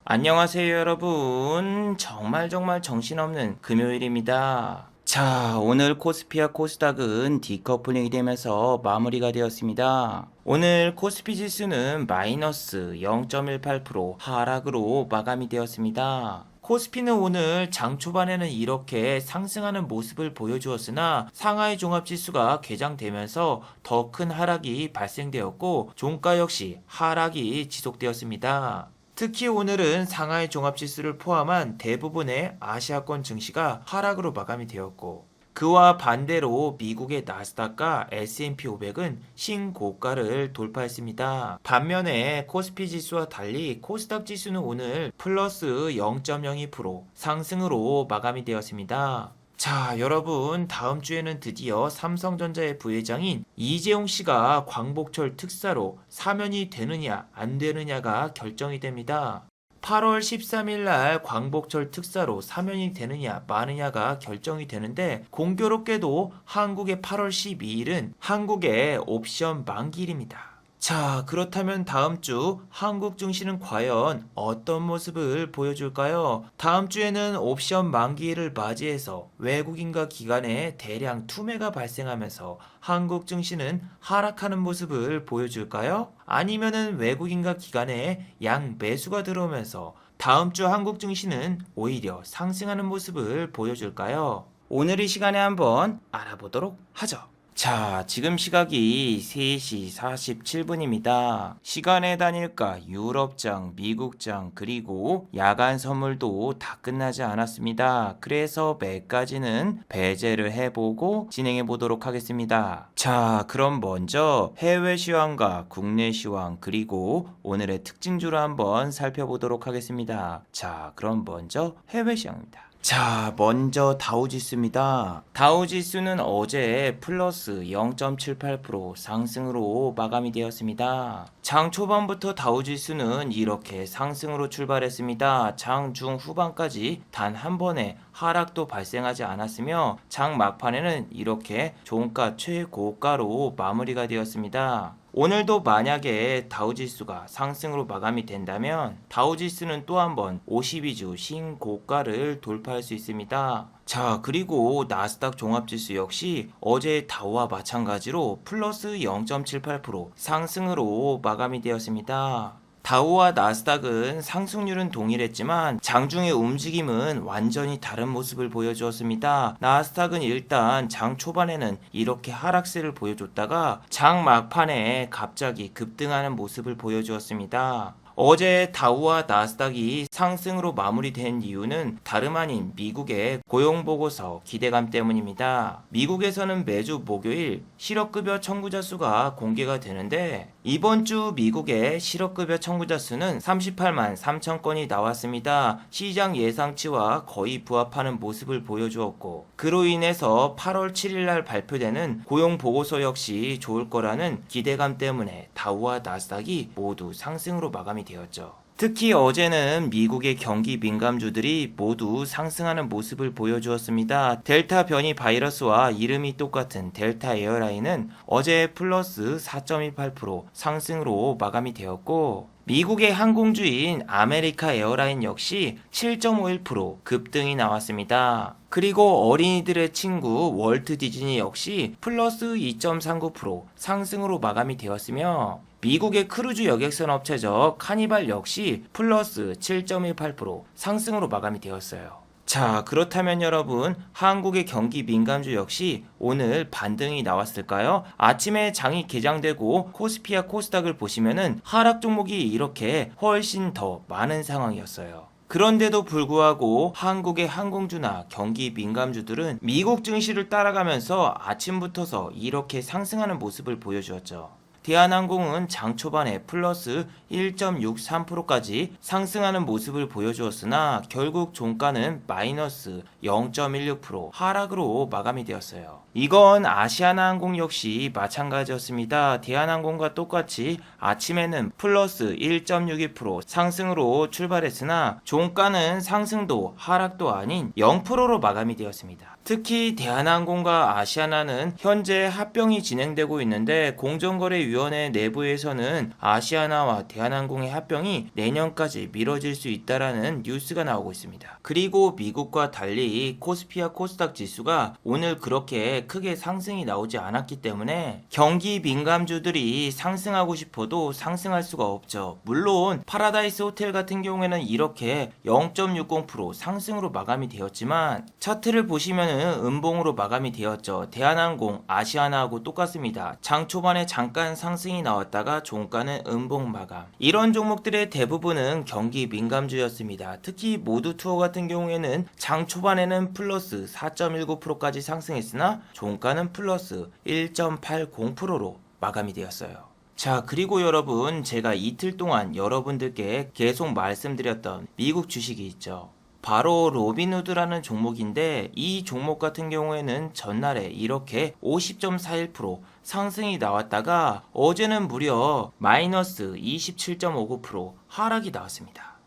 안녕하세요, 여러분. 정말 정신없는 금요일입니다. 자, 오늘 코스피와 코스닥은 디커플링이 되면서 마무리가 되었습니다. 오늘 코스피 지수는 마이너스 0.18% 하락으로 마감이 되었습니다. 코스피는 오늘 장 초반에는 이렇게 상승하는 모습을 보여주었으나 상하이 종합지수가 개장되면서 더 큰 하락이 발생되었고 종가 역시 하락이 지속되었습니다. 특히 오늘은 상하이 종합지수를 포함한 대부분의 아시아권 증시가 하락으로 마감이 되었고 그와 반대로 미국의 나스닥과 S&P 500은 신고가를 돌파했습니다. 반면에 코스피 지수와 달리 코스닥 지수는 오늘 플러스 0.02% 상승으로 마감이 되었습니다. 자, 여러분, 다음 주에는 드디어 삼성전자의 부회장인 이재용 씨가 광복절 특사로 사면이 되느냐 안 되느냐가 결정이 됩니다. 8월 13일 날 광복절 특사로 사면이 되느냐 마느냐가 결정이 되는데 공교롭게도 한국의 8월 12일은 한국의 옵션 만기일입니다. 자, 그렇다면 다음 주 한국 증시는 과연 어떤 모습을 보여줄까요? 다음 주에는 옵션 만기일을 맞이해서 외국인과 기관의 대량 투매가 발생하면서 한국 증시는 하락하는 모습을 보여줄까요? 아니면은 외국인과 기관의 양 매수가 들어오면서 다음 주 한국 증시는 오히려 상승하는 모습을 보여줄까요? 오늘 이 시간에 한번 알아보도록 하죠. 자, 지금 시각이 3시 47분입니다. 시간의 단일가, 유럽장, 미국장, 그리고 야간 선물도 다 끝나지 않았습니다. 그래서 매까지는 배제를 해보고 진행해 보도록 하겠습니다. 자, 그럼 먼저 해외 시황과 국내 시황, 그리고 오늘의 특징주를 한번 살펴보도록 하겠습니다. 자, 그럼 먼저 해외 시황입니다. 자, 먼저 다우지수입니다. 다우지수는 어제 플러스 0.78% 상승으로 마감이 되었습니다. 장 초반부터 다우지수는 이렇게 상승으로 출발했습니다. 장 중후반까지 단 한 번의 하락도 발생하지 않았으며 장 막판에는 이렇게 종가 최고가로 마무리가 되었습니다. 오늘도 만약에 다우지수가 상승으로 마감이 된다면 다우지수는 또 한 번 52주 신고가를 돌파할 수 있습니다. 자, 그리고 나스닥 종합지수 역시 어제 다우와 마찬가지로 플러스 0.78% 상승으로 마감이 되었습니다. 다우와 나스닥은 상승률은 동일했지만 장중의 움직임은 완전히 다른 모습을 보여주었습니다. 나스닥은 일단 장 초반에는 이렇게 하락세를 보여줬다가 장 막판에 갑자기 급등하는 모습을 보여주었습니다. 어제 다우와 나스닥이 상승으로 마무리된 이유는 다름 아닌 미국의 고용보고서 기대감 때문입니다. 미국에서는 매주 목요일 실업급여 청구자 수가 공개가 되는데 이번 주 미국의 실업급여 청구자 수는 38만 3천 건이 나왔습니다. 시장 예상치와 거의 부합하는 모습을 보여주었고 그로 인해서 8월 7일 날 발표되는 고용보고서 역시 좋을 거라는 기대감 때문에 다우와 나스닥이 모두 상승으로 마감이 되었죠. 특히 어제는 미국의 경기 민감주들이 모두 상승하는 모습을 보여주었습니다. 델타 변이 바이러스와 이름이 똑같은 델타 에어라인은 어제 플러스 4.28% 상승으로 마감이 되었고 미국의 항공주인 아메리카 에어라인 역시 7.51% 급등이 나왔습니다. 그리고 어린이들의 친구 월트 디즈니 역시 플러스 2.39% 상승으로 마감이 되었으며 미국의 크루즈 여객선 업체죠. 카니발 역시 플러스 7.18% 상승으로 마감이 되었어요. 자, 그렇다면 여러분, 한국의 경기 민감주 역시 오늘 반등이 나왔을까요? 아침에 장이 개장되고 코스피와 코스닥을 보시면은 하락 종목이 이렇게 훨씬 더 많은 상황이었어요. 그런데도 불구하고 한국의 항공주나 경기 민감주들은 미국 증시를 따라가면서 아침부터서 이렇게 상승하는 모습을 보여주었죠. 대한항공은 장 초반에 플러스 1.63%까지 상승하는 모습을 보여주었으나 결국 종가는 마이너스 0.16% 하락으로 마감이 되었어요. 이건 아시아나항공 역시 마찬가지였습니다. 대한항공과 똑같이 아침에는 플러스 1.61% 상승으로 출발했으나 종가는 상승도 하락도 아닌 0%로 마감이 되었습니다. 특히 대한항공과 아시아나는 현재 합병이 진행되고 있는데 공정거래위원회 내부에서는 아시아나와 대한항공의 합병이 내년까지 미뤄질 수 있다라는 뉴스가 나오고 있습니다. 그리고 미국과 달리 코스피와 코스닥 지수가 오늘 그렇게 크게 상승이 나오지 않았기 때문에 경기 민감주들이 상승하고 싶어도 상승할 수가 없죠. 물론 파라다이스 호텔 같은 경우에는 이렇게 0.60% 상승으로 마감이 되었지만 차트를 보시면은 음봉으로 마감이 되었죠. 대한항공, 아시아나하고 똑같습니다. 장 초반에 잠깐 상승이 나왔다가 종가는 음봉 마감. 이런 종목들의 대부분은 경기 민감주였습니다. 특히 모두투어 같은 경우에는 장 초반에는 플러스 4.19%까지 상승했으나 종가는 플러스 1.80%로 마감이 되었어요. 자, 그리고 여러분, 제가 이틀 동안 여러분들께 계속 말씀드렸던 미국 주식이 있죠. 바로 로빈후드라는 종목인데 이 종목 같은 경우에는 전날에 이렇게 50.41% 상승이 나왔다가 어제는 무려 마이너스 27.59% 하락이 나왔습니다.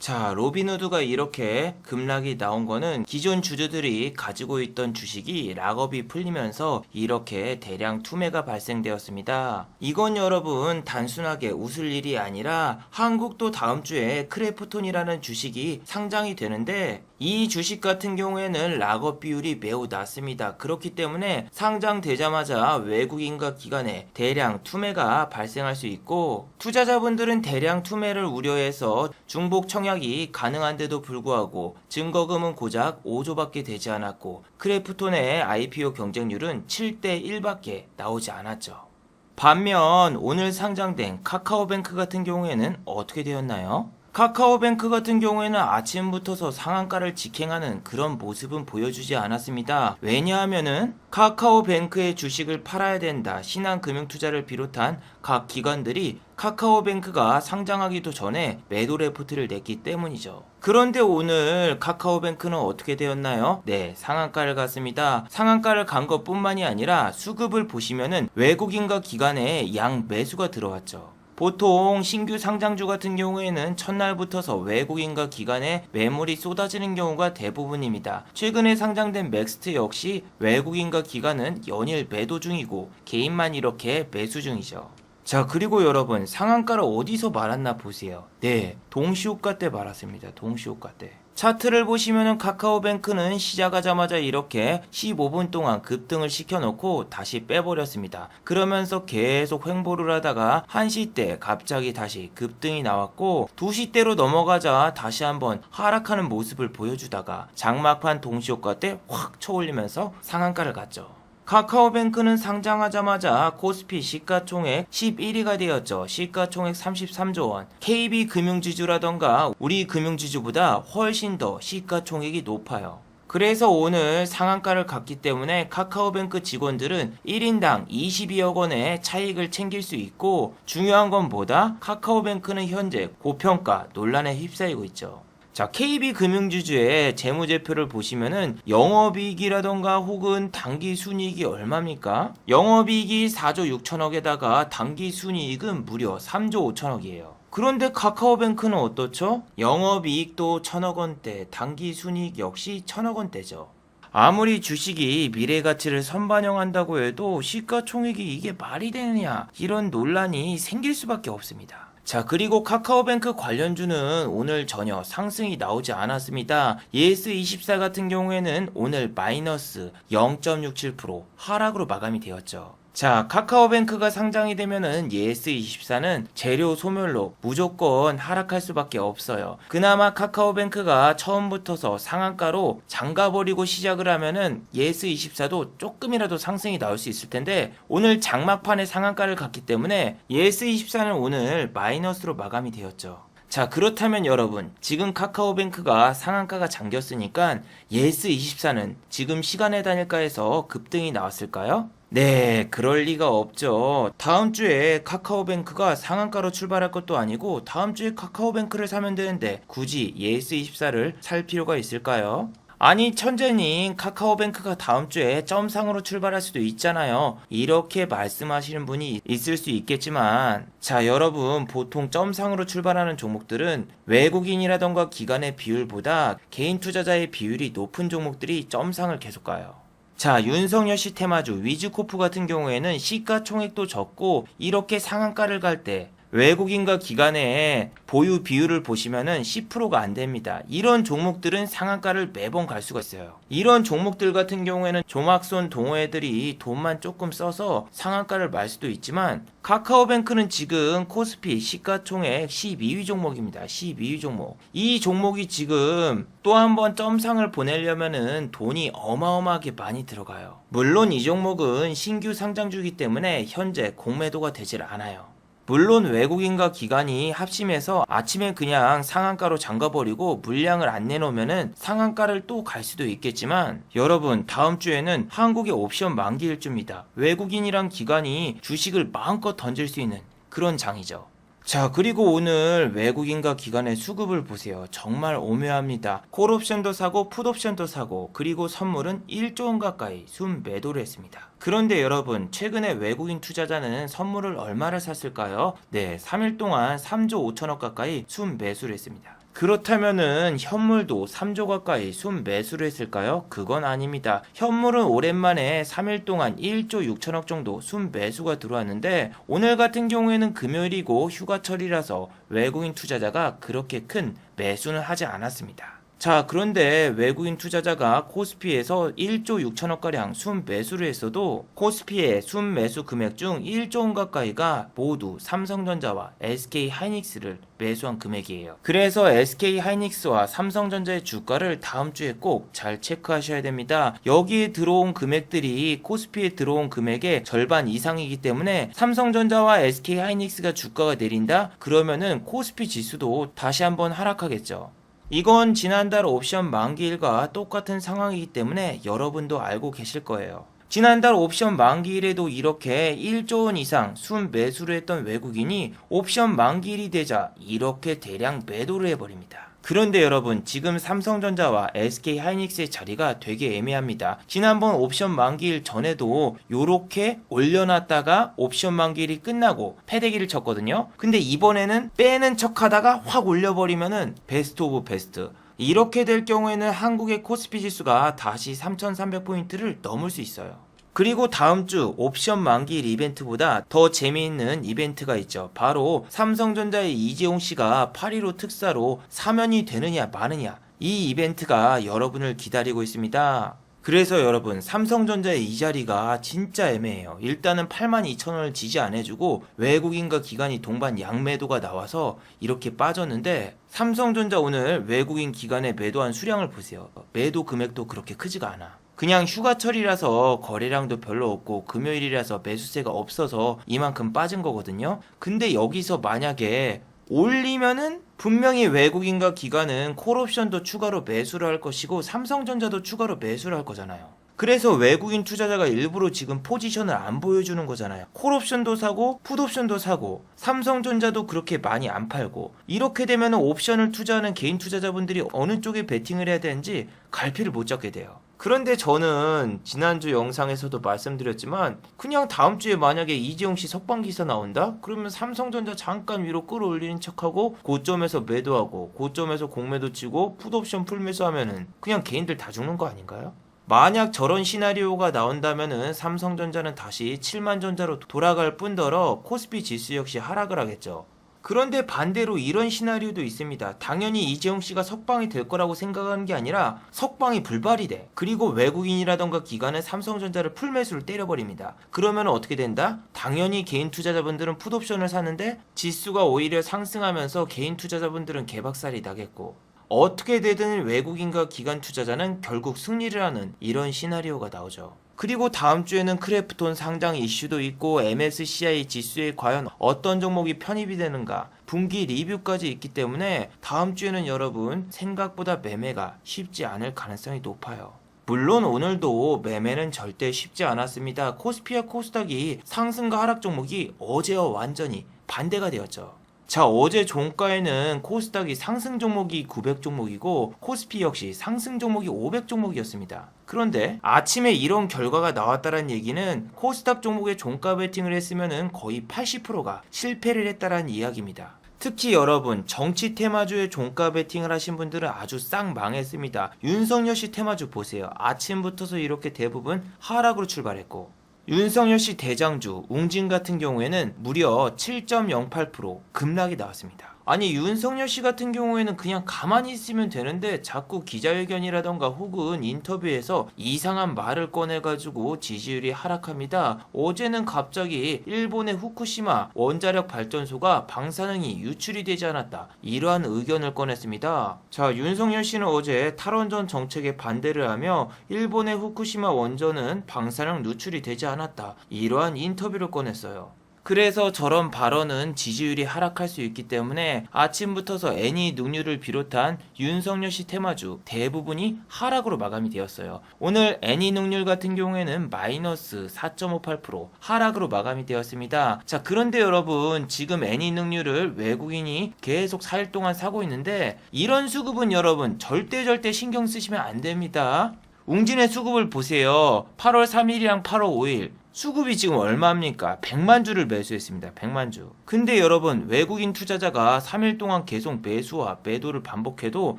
자, 로빈후드가 이렇게 급락이 나온 거는 기존 주주들이 가지고 있던 주식이 락업이 풀리면서 이렇게 대량 투매가 발생되었습니다. 이건 여러분 단순하게 웃을 일이 아니라 한국도 다음 주에 크래프톤이라는 주식이 상장이 되는데 이 주식 같은 경우에는 락업 비율이 매우 낮습니다. 그렇기 때문에 상장되자마자 외국인과 기관에 대량 투매가 발생할 수 있고 투자자분들은 대량 투매를 우려해서 중복 청약이 가능한데도 불구하고 증거금은 고작 5조밖에 되지 않았고 크래프톤의 IPO 경쟁률은 7대 1밖에 나오지 않았죠. 반면 오늘 상장된 카카오뱅크 같은 경우에는 어떻게 되었나요? 카카오뱅크 같은 경우에는 아침부터서 상한가를 직행하는 그런 모습은 보여주지 않았습니다. 왜냐하면은 카카오뱅크의 주식을 팔아야 된다. 신한금융투자를 비롯한 각 기관들이 카카오뱅크가 상장하기도 전에 매도 레포트를 냈기 때문이죠. 그런데 오늘 카카오뱅크는 어떻게 되었나요? 네, 상한가를 갔습니다. 상한가를 간 것뿐만이 아니라 수급을 보시면은 외국인과 기관의 양 매수가 들어왔죠. 보통 신규 상장주 같은 경우에는 첫날부터서 외국인과 기관의 매물이 쏟아지는 경우가 대부분입니다. 최근에 상장된 맥스트 역시 외국인과 기관은 연일 매도 중이고 개인만 이렇게 매수 중이죠. 자, 그리고 여러분 상한가를 어디서 말았나 보세요. 네, 동시호가 때 말았습니다. 동시호가 때. 차트를 보시면은 카카오뱅크는 시작하자마자 이렇게 15분 동안 급등을 시켜놓고 다시 빼버렸습니다. 그러면서 계속 횡보를 하다가 1시 때 갑자기 다시 급등이 나왔고 2시 때로 넘어가자 다시 한번 하락하는 모습을 보여주다가 장막판 동시효과 때 확 쳐올리면서 상한가를 갔죠. 카카오뱅크는 상장하자마자 코스피 시가총액 11위가 되었죠. 시가총액 33조 원. KB금융지주라던가 우리 금융지주보다 훨씬 더 시가총액이 높아요. 그래서 오늘 상한가를 갔기 때문에 카카오뱅크 직원들은 1인당 22억 원의 차익을 챙길 수 있고 중요한 건 뭐다? 카카오뱅크는 현재 고평가 논란에 휩싸이고 있죠. 자, KB금융지주의 재무제표를 보시면은 영업이익이라던가 혹은 당기순이익이 얼마입니까? 영업이익이 4조 6천억에다가 당기순이익은 무려 3조 5천억이에요. 그런데 카카오뱅크는 어떻죠? 영업이익도 1,000억 원대, 당기순이익 역시 1,000억 원대죠. 아무리 주식이 미래가치를 선반영한다고 해도 시가총액이 이게 말이 되느냐 이런 논란이 생길 수밖에 없습니다. 자, 그리고 카카오뱅크 관련주는 오늘 전혀 상승이 나오지 않았습니다. 예스24 같은 경우에는 오늘 마이너스 0.67% 하락으로 마감이 되었죠. 자, 카카오뱅크가 상장이 되면은 예스24는 재료 소멸로 무조건 하락할 수밖에 없어요. 그나마 카카오뱅크가 처음부터서 상한가로 잠가버리고 시작을 하면은 예스24도 조금이라도 상승이 나올 수 있을 텐데 오늘 장막판에 상한가를 갔기 때문에 예스24는 오늘 마이너스로 마감이 되었죠. 자, 그렇다면 여러분 지금 카카오뱅크가 상한가가 잠겼으니까 예스24는 지금 시간의 단일가에서 급등이 나왔을까요? 네, 그럴 리가 없죠. 다음 주에 카카오뱅크가 상한가로 출발할 것도 아니고 다음 주에 카카오뱅크를 사면 되는데 굳이 예스24를 살 필요가 있을까요? 아니 천재님, 카카오뱅크가 다음 주에 점상으로 출발할 수도 있잖아요. 이렇게 말씀하시는 분이 있을 수 있겠지만, 자 여러분, 보통 점상으로 출발하는 종목들은 외국인이라던가 기관의 비율보다 개인 투자자의 비율이 높은 종목들이 점상을 계속 가요. 자, 윤석열씨 테마주 위즈코프 같은 경우에는 시가총액도 적고 이렇게 상한가를 갈 때 외국인과 기관의 보유 비율을 보시면은 10%가 안 됩니다. 이런 종목들은 상한가를 매번 갈 수가 있어요. 이런 종목들 같은 경우에는 조막손 동호회들이 돈만 조금 써서 상한가를 말 수도 있지만, 카카오뱅크는 지금 코스피 시가총액 12위 종목입니다. 12위 종목. 이 종목이 지금 또 한 번 점상을 보내려면은 돈이 어마어마하게 많이 들어가요. 물론 이 종목은 신규 상장주이기 때문에 현재 공매도가 되질 않아요. 물론 외국인과 기관이 합심해서 아침에 그냥 상한가로 잠가버리고 물량을 안 내놓으면은 상한가를 또 갈 수도 있겠지만, 여러분 다음 주에는 한국의 옵션 만기 일주입니다. 외국인이랑 기관이 주식을 마음껏 던질 수 있는 그런 장이죠. 자, 그리고 오늘 외국인과 기관의 수급을 보세요. 정말 오묘합니다. 콜옵션도 사고 풋옵션도 사고, 그리고 선물은 1조 원 가까이 순매도를 했습니다. 그런데 여러분, 최근에 외국인 투자자는 선물을 얼마를 샀을까요? 네, 3일 동안 3조 5천억 가까이 순매수를 했습니다. 그렇다면은 현물도 3조 가까이 순매수를 했을까요? 그건 아닙니다. 현물은 오랜만에 3일 동안 1조 6천억 정도 순매수가 들어왔는데, 오늘 같은 경우에는 금요일이고 휴가철이라서 외국인 투자자가 그렇게 큰 매수는 하지 않았습니다. 자, 그런데 외국인 투자자가 코스피에서 1조 6천억가량 순매수를 했어도 코스피의 순매수 금액 중 1조 원 가까이가 모두 삼성전자와 SK하이닉스를 매수한 금액이에요. 그래서 SK하이닉스와 삼성전자의 주가를 다음 주에 꼭 잘 체크하셔야 됩니다. 여기에 들어온 금액들이 코스피에 들어온 금액의 절반 이상이기 때문에 삼성전자와 SK하이닉스가 주가가 내린다? 그러면은 코스피 지수도 다시 한번 하락하겠죠. 이건 지난달 옵션 만기일과 똑같은 상황이기 때문에 여러분도 알고 계실 거예요. 지난달 옵션 만기일에도 이렇게 1조 원 이상 순매수를 했던 외국인이 옵션 만기일이 되자 이렇게 대량 매도를 해버립니다. 그런데 여러분, 지금 삼성전자와 SK하이닉스의 자리가 되게 애매합니다. 지난번 옵션 만기일 전에도 요렇게 올려놨다가 옵션 만기일이 끝나고 패대기를 쳤거든요. 근데 이번에는 빼는 척하다가 확 올려버리면은 베스트 오브 베스트. 이렇게 될 경우에는 한국의 코스피 지수가 다시 3,300포인트를 넘을 수 있어요. 그리고 다음 주 옵션 만기일 이벤트보다 더 재미있는 이벤트가 있죠. 바로 삼성전자의 이재용 씨가 8.15 특사로 사면이 되느냐 마느냐, 이 이벤트가 여러분을 기다리고 있습니다. 그래서 여러분, 삼성전자의 이 자리가 진짜 애매해요. 일단은 82,000원을 지지 안 해주고 외국인과 기관이 동반 양매도가 나와서 이렇게 빠졌는데, 삼성전자 오늘 외국인 기관의 매도한 수량을 보세요. 매도 금액도 그렇게 크지가 않아. 그냥 휴가철이라서 거래량도 별로 없고 금요일이라서 매수세가 없어서 이만큼 빠진 거거든요. 근데 여기서 만약에 올리면은 분명히 외국인과 기관은 콜옵션도 추가로 매수를 할 것이고 삼성전자도 추가로 매수를 할 거잖아요. 그래서 외국인 투자자가 일부러 지금 포지션을 안 보여주는 거잖아요. 콜옵션도 사고 풋옵션도 사고 삼성전자도 그렇게 많이 안 팔고, 이렇게 되면 옵션을 투자하는 개인 투자자분들이 어느 쪽에 베팅을 해야 되는지 갈피를 못 잡게 돼요. 그런데 저는 지난주 영상에서도 말씀드렸지만, 그냥 다음 주에 만약에 이재용 씨 석방 기사 나온다? 그러면 삼성전자 잠깐 위로 끌어올리는 척하고 고점에서 매도하고 고점에서 공매도 치고 풋옵션 풀매수하면은 그냥 개인들 다 죽는 거 아닌가요? 만약 저런 시나리오가 나온다면은 삼성전자는 다시 7만전자로 돌아갈 뿐더러 코스피 지수 역시 하락을 하겠죠. 그런데 반대로 이런 시나리오도 있습니다. 당연히 이재용 씨가 석방이 될 거라고 생각하는 게 아니라 석방이 불발이 돼. 그리고 외국인이라던가 기관은 삼성전자를 풀매수를 때려버립니다. 그러면 어떻게 된다? 당연히 개인 투자자분들은 풋옵션을 사는데 지수가 오히려 상승하면서 개인 투자자분들은 개박살이 나겠고, 어떻게 되든 외국인과 기관 투자자는 결국 승리를 하는 이런 시나리오가 나오죠. 그리고 다음 주에는 크래프톤 상장 이슈도 있고 MSCI 지수에 과연 어떤 종목이 편입이 되는가, 분기 리뷰까지 있기 때문에 다음 주에는 여러분 생각보다 매매가 쉽지 않을 가능성이 높아요. 물론 오늘도 매매는 절대 쉽지 않았습니다. 코스피와 코스닥이 상승과 하락 종목이 어제와 완전히 반대가 되었죠. 자, 어제 종가에는 코스닥이 상승 종목이 900 종목이고 코스피 역시 상승 종목이 500 종목이었습니다. 그런데 아침에 이런 결과가 나왔다는 얘기는 코스닥 종목에 종가 베팅을 했으면 거의 80%가 실패를 했다는 이야기입니다. 특히 여러분 정치 테마주에 종가 베팅을 하신 분들은 아주 싹 망했습니다. 윤석열 씨 테마주 보세요. 아침부터서 이렇게 대부분 하락으로 출발했고 윤석열 씨 대장주 웅진 같은 경우에는 무려 7.08% 급락이 나왔습니다. 아니 윤석열 씨 같은 경우에는 그냥 가만히 있으면 되는데 자꾸 기자회견이라던가 혹은 인터뷰에서 이상한 말을 꺼내가지고 지지율이 하락합니다. 어제는 갑자기 일본의 후쿠시마 원자력 발전소가 방사능이 유출이 되지 않았다, 이러한 의견을 꺼냈습니다. 자, 윤석열 씨는 어제 탈원전 정책에 반대를 하며 일본의 후쿠시마 원전은 방사능 누출이 되지 않았다, 이러한 인터뷰를 꺼냈어요. 그래서 저런 발언은 지지율이 하락할 수 있기 때문에 아침부터서 애니 능률을 비롯한 윤석열 씨 테마주 대부분이 하락으로 마감이 되었어요. 오늘 애니 능률 같은 경우에는 마이너스 4.58% 하락으로 마감이 되었습니다. 자, 그런데 여러분 지금 애니 능률을 외국인이 계속 4일 동안 사고 있는데 이런 수급은 여러분 절대 신경 쓰시면 안 됩니다. 웅진의 수급을 보세요. 8월 3일이랑 8월 5일 수급이 지금 얼마입니까? 100만 주를 매수했습니다. 100만 주. 근데 여러분 외국인 투자자가 3일 동안 계속 매수와 매도를 반복해도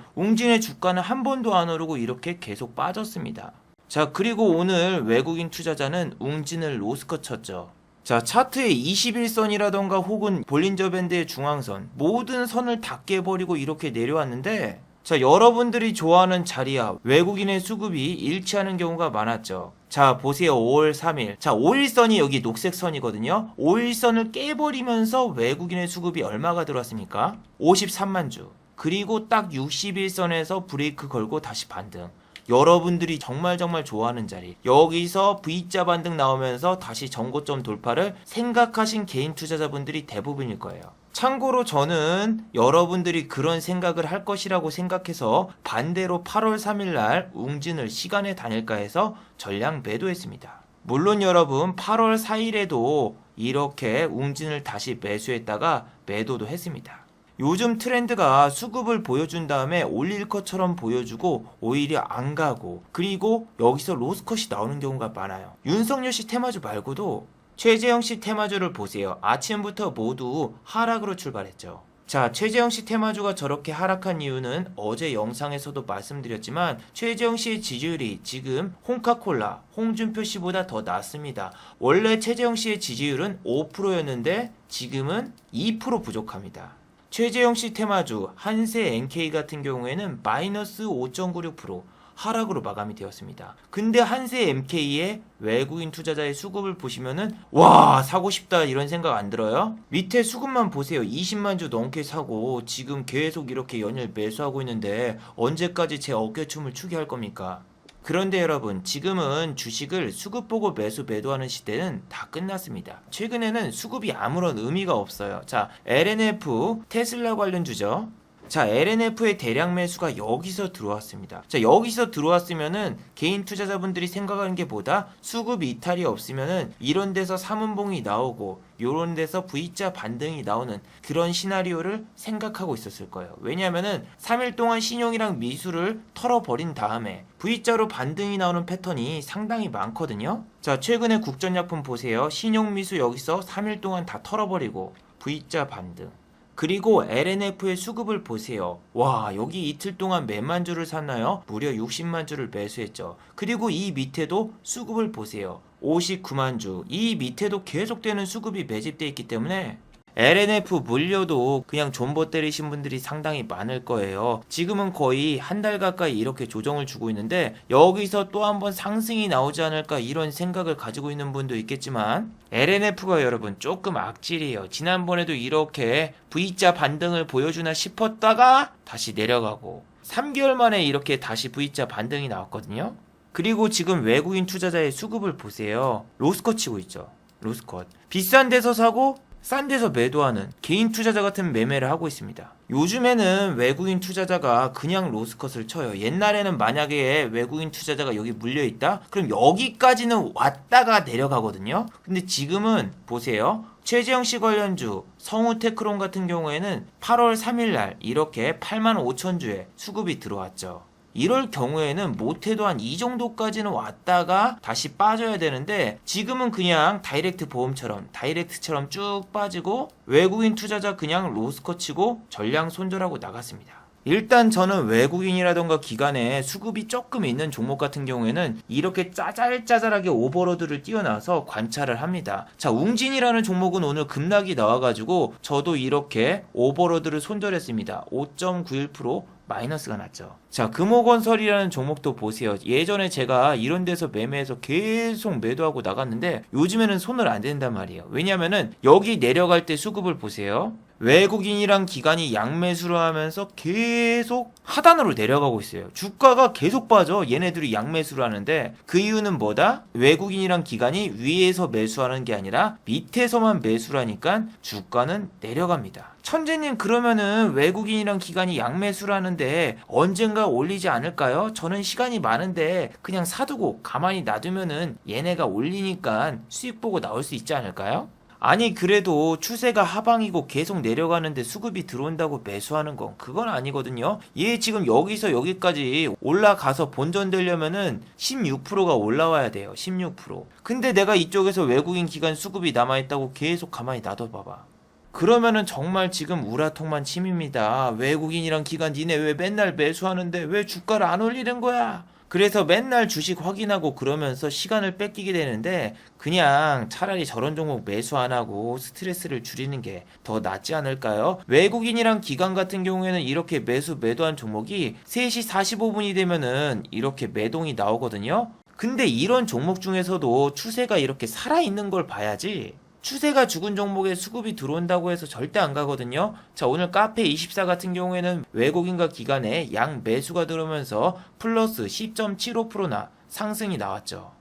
웅진의 주가는 한 번도 안 오르고 이렇게 계속 빠졌습니다. 자, 그리고 오늘 외국인 투자자는 웅진을 로스컷 쳤죠. 자, 차트의 21선이라던가 혹은 볼린저 밴드의 중앙선 모든 선을 다 깨버리고 이렇게 내려왔는데, 자, 여러분들이 좋아하는 자리야 외국인의 수급이 일치하는 경우가 많았죠. 자, 보세요. 5월 3일. 자, 5일선이 여기 녹색 선이거든요. 5일선을 깨버리면서 외국인의 수급이 얼마가 들어왔습니까? 53만 주. 그리고 딱 61선에서 브레이크 걸고 다시 반등. 여러분들이 정말 좋아하는 자리, 여기서 V자 반등 나오면서 다시 전고점 돌파를 생각하신 개인 투자자분들이 대부분일 거예요. 참고로 저는 여러분들이 그런 생각을 할 것이라고 생각해서 반대로 8월 3일 날 웅진을 시간에 다닐까 해서 전량 매도했습니다. 물론 여러분 8월 4일에도 이렇게 웅진을 다시 매수했다가 매도도 했습니다. 요즘 트렌드가 수급을 보여준 다음에 올릴 것처럼 보여주고 오히려 안 가고, 그리고 여기서 로스컷이 나오는 경우가 많아요. 윤석열 씨 테마주 말고도 최재형 씨 테마주를 보세요. 아침부터 모두 하락으로 출발했죠. 자, 최재형 씨 테마주가 저렇게 하락한 이유는 어제 영상에서도 말씀드렸지만 최재형 씨의 지지율이 지금 홍카콜라, 홍준표 씨보다 더 낮습니다. 원래 최재형 씨의 지지율은 5%였는데 지금은 2% 부족합니다. 최재형 씨 테마주 한세 NK 같은 경우에는 마이너스 5.96% 하락으로 마감이 되었습니다. 근데 한세 MK의 외국인 투자자의 수급을 보시면은 와, 사고 싶다 이런 생각 안 들어요? 밑에 수급만 보세요. 20만 주 넘게 사고 지금 계속 이렇게 연일 매수하고 있는데 언제까지 제 어깨춤을 추게 할 겁니까? 그런데 여러분 지금은 주식을 수급 보고 매도하는 시대는 다 끝났습니다. 최근에는 수급이 아무런 의미가 없어요. 자, LNF 테슬라 관련주죠. 자, LNF의 대량 매수가 여기서 들어왔습니다. 자, 여기서 들어왔으면은 개인 투자자분들이 생각하는 게 보다 수급 이탈이 없으면은 이런 데서 삼은봉이 나오고 요런 데서 V자 반등이 나오는 그런 시나리오를 생각하고 있었을 거예요. 왜냐면은 3일 동안 신용이랑 미수를 털어버린 다음에 V자로 반등이 나오는 패턴이 상당히 많거든요. 자, 최근에 국전약품 보세요. 신용 미수 여기서 3일 동안 다 털어버리고 V자 반등. 그리고 LNF의 수급을 보세요. 와, 여기 이틀 동안 몇만 주를 샀나요? 무려 60만 주를 매수했죠. 그리고 이 밑에도 수급을 보세요. 59만 주. 이 밑에도 계속되는 수급이 매집되어 있기 때문에 LNF 물려도 그냥 존버 때리신 분들이 상당히 많을 거예요. 지금은 거의 한 달 가까이 이렇게 조정을 주고 있는데 여기서 또 한번 상승이 나오지 않을까 이런 생각을 가지고 있는 분도 있겠지만 LNF가 여러분 조금 악질이에요. 지난번에도 이렇게 V자 반등을 보여주나 싶었다가 다시 내려가고 3개월 만에 이렇게 다시 V자 반등이 나왔거든요. 그리고 지금 외국인 투자자의 수급을 보세요. 로스컷 치고 있죠. 로스컷. 비싼 데서 사고 싼 데서 매도하는 개인 투자자 같은 매매를 하고 있습니다. 요즘에는 외국인 투자자가 그냥 로스컷을 쳐요. 옛날에는 만약에 외국인 투자자가 여기 물려있다? 그럼 여기까지는 왔다가 내려가거든요. 근데 지금은 보세요. 최재형 씨 관련주 성우테크론 같은 경우에는 8월 3일 날 이렇게 85,000주에 수급이 들어왔죠. 이럴 경우에는 못해도 한 이 정도까지는 왔다가 다시 빠져야 되는데 지금은 그냥 다이렉트 보험처럼 다이렉트처럼 쭉 빠지고 외국인 투자자 그냥 로스컷 치고 전량 손절하고 나갔습니다. 일단 저는 외국인이라던가 기관에 수급이 조금 있는 종목 같은 경우에는 이렇게 짜잘짜잘하게 오버로드를 띄워놔서 관찰을 합니다. 자, 웅진이라는 종목은 오늘 급락이 나와가지고 저도 이렇게 오버로드를 손절했습니다. 5.91% 마이너스가 났죠. 자, 금호건설이라는 종목도 보세요. 예전에 제가 이런 데서 매매해서 계속 매도하고 나갔는데 요즘에는 손을 안 댄단 말이에요. 왜냐면은 여기 내려갈 때 수급을 보세요. 외국인이랑 기관이 양매수를 하면서 계속 하단으로 내려가고 있어요. 주가가 계속 빠져. 얘네들이 양매수를 하는데 그 이유는 뭐다? 외국인이랑 기관이 위에서 매수하는 게 아니라 밑에서만 매수를 하니까 주가는 내려갑니다. 천재님, 그러면은 외국인이랑 기관이 양매수를 하는데 언젠가 올리지 않을까요? 저는 시간이 많은데 그냥 사두고 가만히 놔두면은 얘네가 올리니까 수익 보고 나올 수 있지 않을까요? 아니, 그래도 추세가 하방이고 계속 내려가는데 수급이 들어온다고 매수하는 건 그건 아니거든요. 얘 지금 여기서 여기까지 올라가서 본전되려면은 16%가 올라와야 돼요. 16%. 근데 내가 이쪽에서 외국인 기관 수급이 남아있다고 계속 가만히 놔둬봐봐. 그러면은 정말 지금 우라통만 침입니다. 외국인이랑 기관 니네 왜 맨날 매수하는데 왜 주가를 안 올리는 거야? 그래서 맨날 주식 확인하고 그러면서 시간을 뺏기게 되는데 그냥 차라리 저런 종목 매수 안 하고 스트레스를 줄이는 게 더 낫지 않을까요? 외국인이랑 기관 같은 경우에는 이렇게 매도한 종목이 3시 45분이 되면은 이렇게 매동이 나오거든요. 근데 이런 종목 중에서도 추세가 이렇게 살아있는 걸 봐야지. 추세가 죽은 종목에 수급이 들어온다고 해서 절대 안 가거든요. 자, 오늘 카페24 같은 경우에는 외국인과 기관에 양 매수가 들어오면서 플러스 10.75%나 상승이 나왔죠.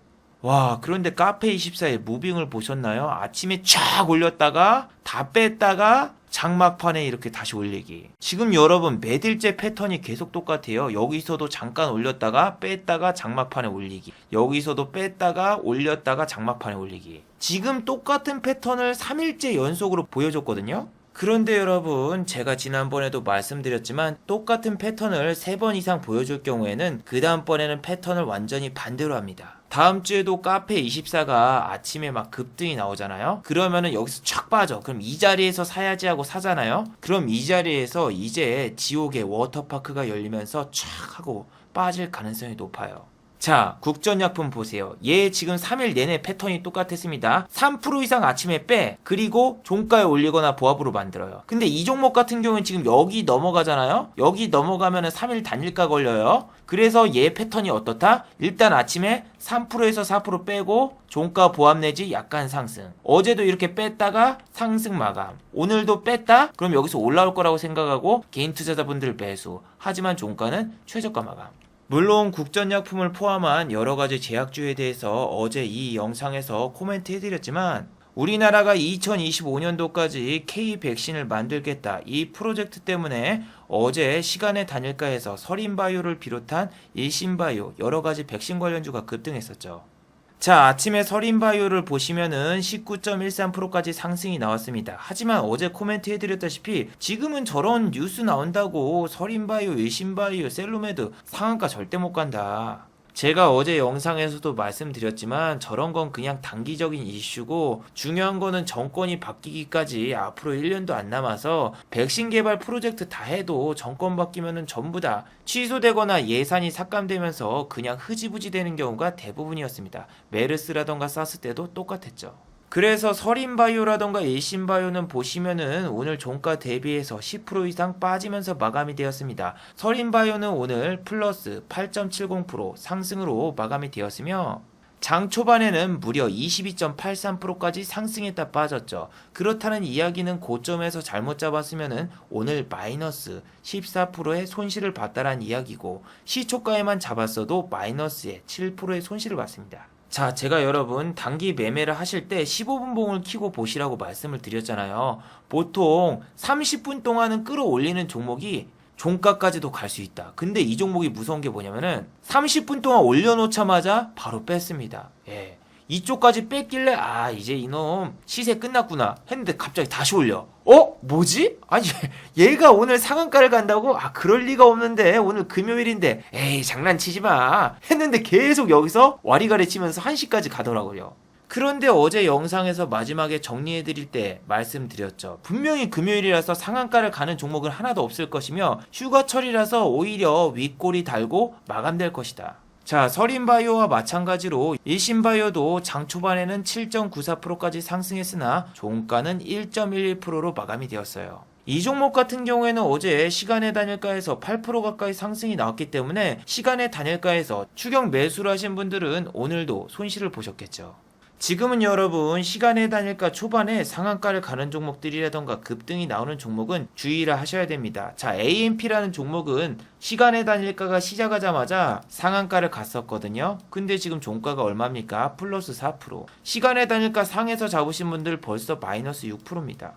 와, 그런데 카페24의 무빙을 보셨나요? 아침에 쫙 올렸다가 다 뺐다가 장막판에 이렇게 다시 올리기. 지금 여러분 매딜제 패턴이 계속 똑같아요. 여기서도 잠깐 올렸다가 뺐다가 장막판에 올리기. 여기서도 뺐다가 올렸다가 장막판에 올리기. 지금 똑같은 패턴을 3일째 연속으로 보여줬거든요. 그런데 여러분, 제가 지난번에도 말씀드렸지만 똑같은 패턴을 3번 이상 보여줄 경우에는 그 다음번에는 패턴을 완전히 반대로 합니다. 다음 주에도 카페24가 아침에 막 급등이 나오잖아요. 그러면은 여기서 촥 빠져. 그럼 이 자리에서 사야지 하고 사잖아요. 그럼 이 자리에서 이제 지옥의 워터파크가 열리면서 촥 하고 빠질 가능성이 높아요. 자, 국전약품 보세요. 얘 지금 3일 내내 패턴이 똑같았습니다. 3% 이상 아침에 빼, 그리고 종가에 올리거나 보합으로 만들어요. 근데 이 종목 같은 경우는 지금 여기 넘어가잖아요. 여기 넘어가면은 3일 단일가 걸려요. 그래서 얘 패턴이 어떻다? 일단 아침에 3%에서 4% 빼고 종가 보합 내지 약간 상승. 어제도 이렇게 뺐다가 상승 마감. 오늘도 뺐다? 그럼 여기서 올라올 거라고 생각하고 개인 투자자분들 매수. 하지만 종가는 최저가 마감. 물론 국전약품을 포함한 여러가지 제약주에 대해서 어제 이 영상에서 코멘트 해드렸지만 우리나라가 2025년도까지 K-백신을 만들겠다 이 프로젝트 때문에 어제 시간의 단일가에서 서린바이오를 비롯한 일신바이오 여러가지 백신 관련주가 급등했었죠. 자, 아침에 서린바이오를 보시면은 19.13%까지 상승이 나왔습니다. 하지만 어제 코멘트 해드렸다시피 지금은 저런 뉴스 나온다고 서린바이오, 일신바이오, 셀로메드 상한가 절대 못 간다. 제가 어제 영상에서도 말씀드렸지만 저런 건 그냥 단기적인 이슈고 중요한 거는 정권이 바뀌기까지 앞으로 1년도 안 남아서 백신 개발 프로젝트 다 해도 정권 바뀌면은 전부 다 취소되거나 예산이 삭감되면서 그냥 흐지부지 되는 경우가 대부분이었습니다. 메르스라던가 사스 때도 똑같았죠. 그래서 서린바이오라던가 일신바이오는 보시면은 오늘 종가 대비해서 10% 이상 빠지면서 마감이 되었습니다. 서린바이오는 오늘 플러스 8.70% 상승으로 마감이 되었으며 장 초반에는 무려 22.83%까지 상승했다 빠졌죠. 그렇다는 이야기는 고점에서 잘못 잡았으면은 오늘 마이너스 14%의 손실을 봤다란 이야기고 시초가에만 잡았어도 마이너스의 7%의 손실을 봤습니다. 자, 제가 여러분 단기 매매를 하실 때 15분 봉을 켜고 보시라고 말씀을 드렸잖아요. 보통 30분 동안은 끌어올리는 종목이 종가까지도 갈 수 있다. 근데 이 종목이 무서운 게 뭐냐면은 30분 동안 올려놓자마자 바로 뺐습니다. 예. 이쪽까지 뺐길래 아 이제 이놈 시세 끝났구나 했는데 갑자기 다시 올려. 뭐지? 아니 얘가 오늘 상한가를 간다고? 아 그럴 리가 없는데 오늘 금요일인데 에이 장난치지 마 했는데 계속 여기서 와리가리 치면서 1시까지 가더라고요. 그런데 어제 영상에서 마지막에 정리해드릴 때 말씀드렸죠. 분명히 금요일이라서 상한가를 가는 종목은 하나도 없을 것이며 휴가철이라서 오히려 윗골이 달고 마감될 것이다. 자, 서린바이오와 마찬가지로 일신바이오도 장 초반에는 7.94%까지 상승했으나 종가는 1.11%로 마감이 되었어요. 이 종목 같은 경우에는 어제 시간의 단일가에서 8% 가까이 상승이 나왔기 때문에 시간의 단일가에서 추격 매수를 하신 분들은 오늘도 손실을 보셨겠죠. 지금은 여러분 시간의 단일가 초반에 상한가를 가는 종목들이라던가 급등이 나오는 종목은 주의를 하셔야 됩니다. 자, AMP라는 종목은 시간의 단일가가 시작하자마자 상한가를 갔었거든요. 근데 지금 종가가 얼마입니까? 플러스 4%. 시간의 단일가 상에서 잡으신 분들 벌써 마이너스 6%입니다.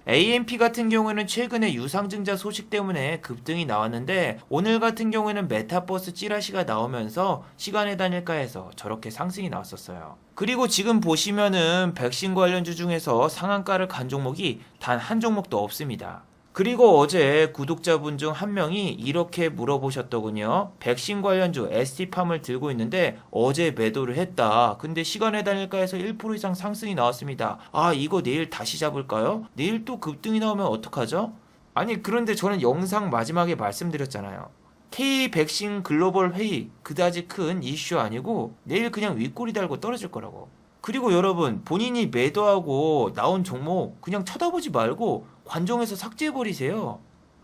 AMP 같은 경우에는 최근에 유상증자 소식 때문에 급등이 나왔는데 오늘 같은 경우에는 메타버스 찌라시가 나오면서 시간의 단일가에서 저렇게 상승이 나왔었어요. 그리고 지금 보시면은 백신 관련주 중에서 상한가를 간 종목이 단 한 종목도 없습니다. 그리고 어제 구독자분 중 한 명이 이렇게 물어보셨더군요. 백신 관련주 ST팜을 들고 있는데 어제 매도를 했다. 근데 시간의 단일가에서 1% 이상 상승이 나왔습니다. 아 이거 내일 다시 잡을까요? 내일 또 급등이 나오면 어떡하죠? 아니 그런데 저는 영상 마지막에 말씀드렸잖아요. K 백신 글로벌 회의 그다지 큰 이슈 아니고 내일 그냥 윗꼬리 달고 떨어질 거라고. 그리고 여러분 본인이 매도하고 나온 종목 그냥 쳐다보지 말고 관종에서 삭제해버리세요.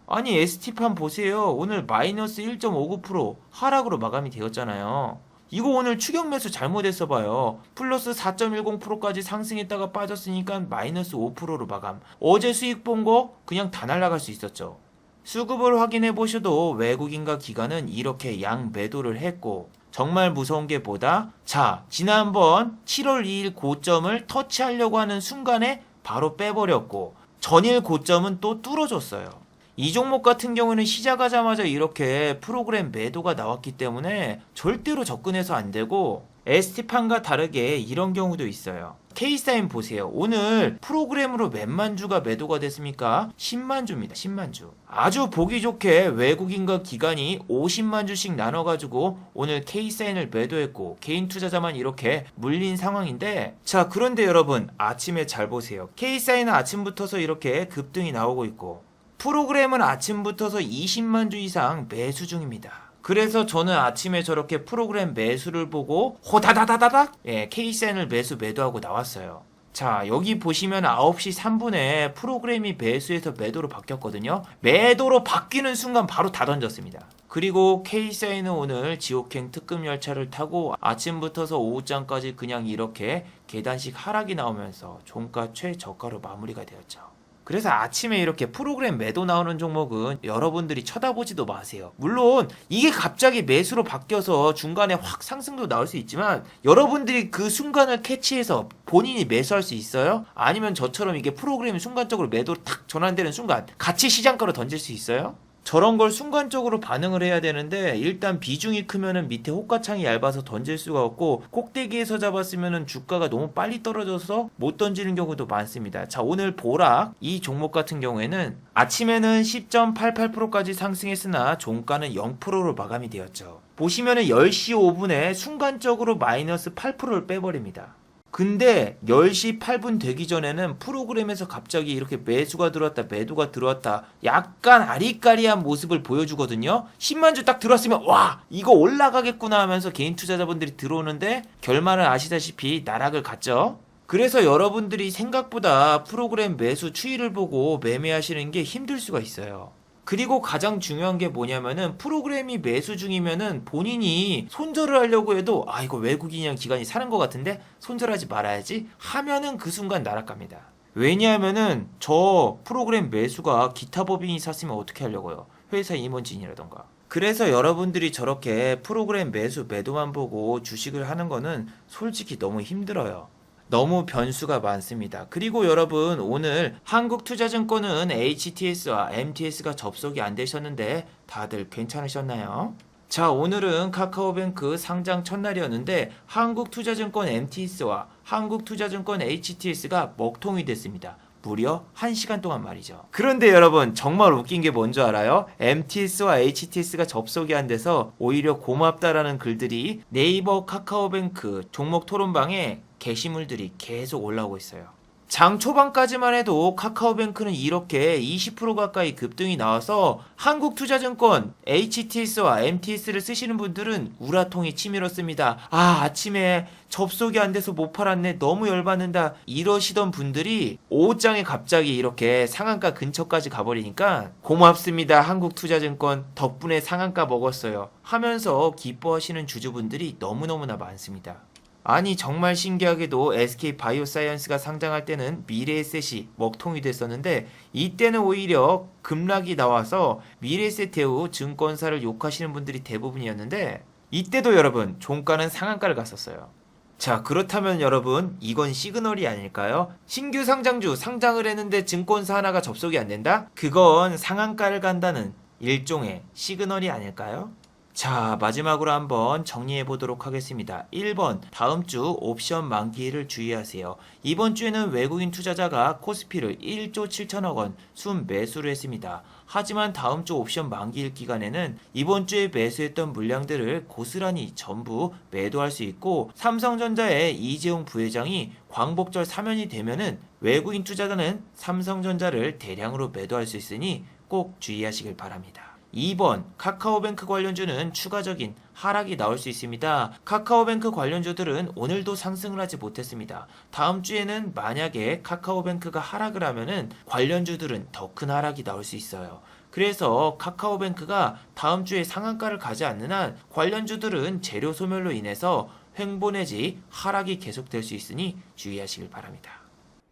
아니 ST팜 보세요. 오늘 마이너스 1.59% 하락으로 마감이 되었잖아요. 이거 오늘 추격 매수 잘못했어 봐요. 플러스 4.10%까지 상승했다가 빠졌으니까 마이너스 5%로 마감. 어제 수익 본 거 그냥 다 날아갈 수 있었죠. 수급을 확인해 보셔도 외국인과 기관은 이렇게 양 매도를 했고 정말 무서운 게 뭐다? 자, 지난번 7월 2일 고점을 터치하려고 하는 순간에 바로 빼버렸고 전일 고점은 또 뚫어줬어요. 이 종목 같은 경우는 시작하자마자 이렇게 프로그램 매도가 나왔기 때문에 절대로 접근해서 안 되고 ST팜과 다르게 이런 경우도 있어요. K사인 보세요. 오늘 프로그램으로 몇만 주가 매도가 됐습니까? 10만 주입니다. 10만 주. 아주 보기 좋게 외국인과 기관이 50만 주씩 나눠가지고 오늘 K사인을 매도했고 개인 투자자만 이렇게 물린 상황인데 자 그런데 여러분 아침에 잘 보세요. K사인은 아침부터서 이렇게 급등이 나오고 있고 프로그램은 아침부터서 20만 주 이상 매수 중입니다. 그래서 저는 아침에 저렇게 프로그램 매수를 보고 호다다다다닥 K사인을 매도하고 나왔어요. 자 여기 보시면 9시 3분에 프로그램이 매수에서 매도로 바뀌었거든요. 매도로 바뀌는 순간 바로 다 던졌습니다. 그리고 K사인은 오늘 지옥행 특급 열차를 타고 아침부터서 오후장까지 그냥 이렇게 계단식 하락이 나오면서 종가 최저가로 마무리가 되었죠. 그래서 아침에 이렇게 프로그램 매도 나오는 종목은 여러분들이 쳐다보지도 마세요. 물론 이게 갑자기 매수로 바뀌어서 중간에 확 상승도 나올 수 있지만 여러분들이 그 순간을 캐치해서 본인이 매수할 수 있어요? 아니면 저처럼 이게 프로그램이 순간적으로 매도로 탁 전환되는 순간 같이 시장가로 던질 수 있어요? 저런 걸 순간적으로 반응을 해야 되는데 일단 비중이 크면은 밑에 호가창이 얇아서 던질 수가 없고 꼭대기에서 잡았으면은 주가가 너무 빨리 떨어져서 못 던지는 경우도 많습니다. 자 오늘 보락 이 종목 같은 경우에는 아침에는 10.88%까지 상승했으나 종가는 0%로 마감이 되었죠. 보시면은 10시 5분에 순간적으로 마이너스 8%를 빼버립니다. 근데 10시 8분 되기 전에는 프로그램에서 갑자기 이렇게 매수가 들어왔다 매도가 들어왔다 약간 아리까리한 모습을 보여주거든요. 10만 주 딱 들어왔으면 와 이거 올라가겠구나 하면서 개인 투자자분들이 들어오는데 결말은 아시다시피 나락을 갔죠. 그래서 여러분들이 생각보다 프로그램 매수 추이를 보고 매매하시는 게 힘들 수가 있어요. 그리고 가장 중요한 게 뭐냐면은 프로그램이 매수 중이면은 본인이 손절을 하려고 해도 아 이거 외국인이랑 기관이 사는 것 같은데 손절하지 말아야지 하면은 그 순간 날아갑니다. 왜냐하면은 저 프로그램 매수가 기타 법인이 샀으면 어떻게 하려고요? 회사 임원진이라던가. 그래서 여러분들이 저렇게 프로그램 매수 매도만 보고 주식을 하는 거는 솔직히 너무 힘들어요. 너무 변수가 많습니다. 그리고 여러분, 오늘 한국투자증권은 HTS와 MTS가 접속이 안 되셨는데 다들 괜찮으셨나요? 자, 오늘은 카카오뱅크 상장 첫날이었는데 한국투자증권 MTS와 한국투자증권 HTS가 먹통이 됐습니다. 무려 1시간 동안 말이죠. 그런데 여러분, 정말 웃긴 게 뭔지 알아요? MTS와 HTS가 접속이 안 돼서 오히려 고맙다라는 글들이 네이버 카카오뱅크 종목 토론방에 게시물들이 계속 올라오고 있어요. 장 초반까지만 해도 카카오뱅크는 이렇게 20% 가까이 급등이 나와서 한국투자증권 HTS와 MTS를 쓰시는 분들은 우라통이 치밀었습니다. 아, 아침에 접속이 안 돼서 못 팔았네, 너무 열받는다, 이러시던 분들이 오후장에 갑자기 이렇게 상한가 근처까지 가버리니까 고맙습니다 한국투자증권, 덕분에 상한가 먹었어요 하면서 기뻐하시는 주주분들이 너무너무나 많습니다. 아니, 정말 신기하게도 SK바이오사이언스가 상장할 때는 미래에셋이 먹통이 됐었는데 이때는 오히려 급락이 나와서 미래에셋 증권사를 욕하시는 분들이 대부분이었는데 이때도 여러분 종가는 상한가를 갔었어요. 자, 그렇다면 여러분, 이건 시그널이 아닐까요? 신규 상장주 상장을 했는데 증권사 하나가 접속이 안 된다? 그건 상한가를 간다는 일종의 시그널이 아닐까요? 자, 마지막으로 한번 정리해 보도록 하겠습니다. 1번, 다음 주 옵션 만기일을 주의하세요. 이번 주에는 외국인 투자자가 코스피를 1조 7천억 원 순매수를 했습니다. 하지만 다음 주 옵션 만기일 기간에는 이번 주에 매수했던 물량들을 고스란히 전부 매도할 수 있고, 삼성전자의 이재용 부회장이 광복절 사면이 되면은 외국인 투자자는 삼성전자를 대량으로 매도할 수 있으니 꼭 주의하시길 바랍니다. 2번, 카카오뱅크 관련주는 추가적인 하락이 나올 수 있습니다. 카카오뱅크 관련주들은 오늘도 상승을 하지 못했습니다. 다음 주에는 만약에 카카오뱅크가 하락을 하면은 관련주들은 더 큰 하락이 나올 수 있어요. 그래서 카카오뱅크가 다음 주에 상한가를 가지 않는 한 관련주들은 재료 소멸로 인해서 횡보 내지 하락이 계속될 수 있으니 주의하시길 바랍니다.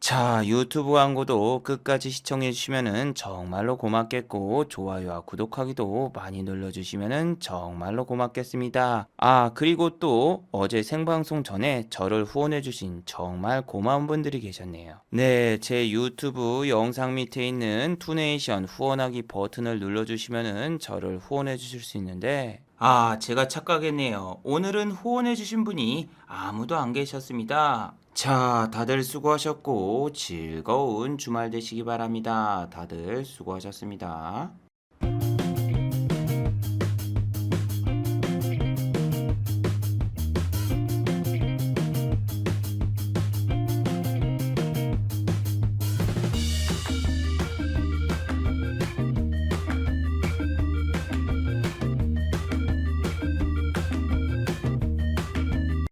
자, 유튜브 광고도 끝까지 시청해주시면 정말로 고맙겠고, 좋아요와 구독하기도 많이 눌러주시면 정말로 고맙겠습니다. 아, 그리고 또 어제 생방송 전에 저를 후원해주신 정말 고마운 분들이 계셨네요. 네, 제 유튜브 영상 밑에 있는 투네이션 후원하기 버튼을 눌러주시면 저를 후원해주실 수 있는데, 아, 제가 착각했네요. 오늘은 후원해주신 분이 아무도 안 계셨습니다. 자, 다들 수고하셨고 즐거운 주말 되시기 바랍니다. 다들 수고하셨습니다.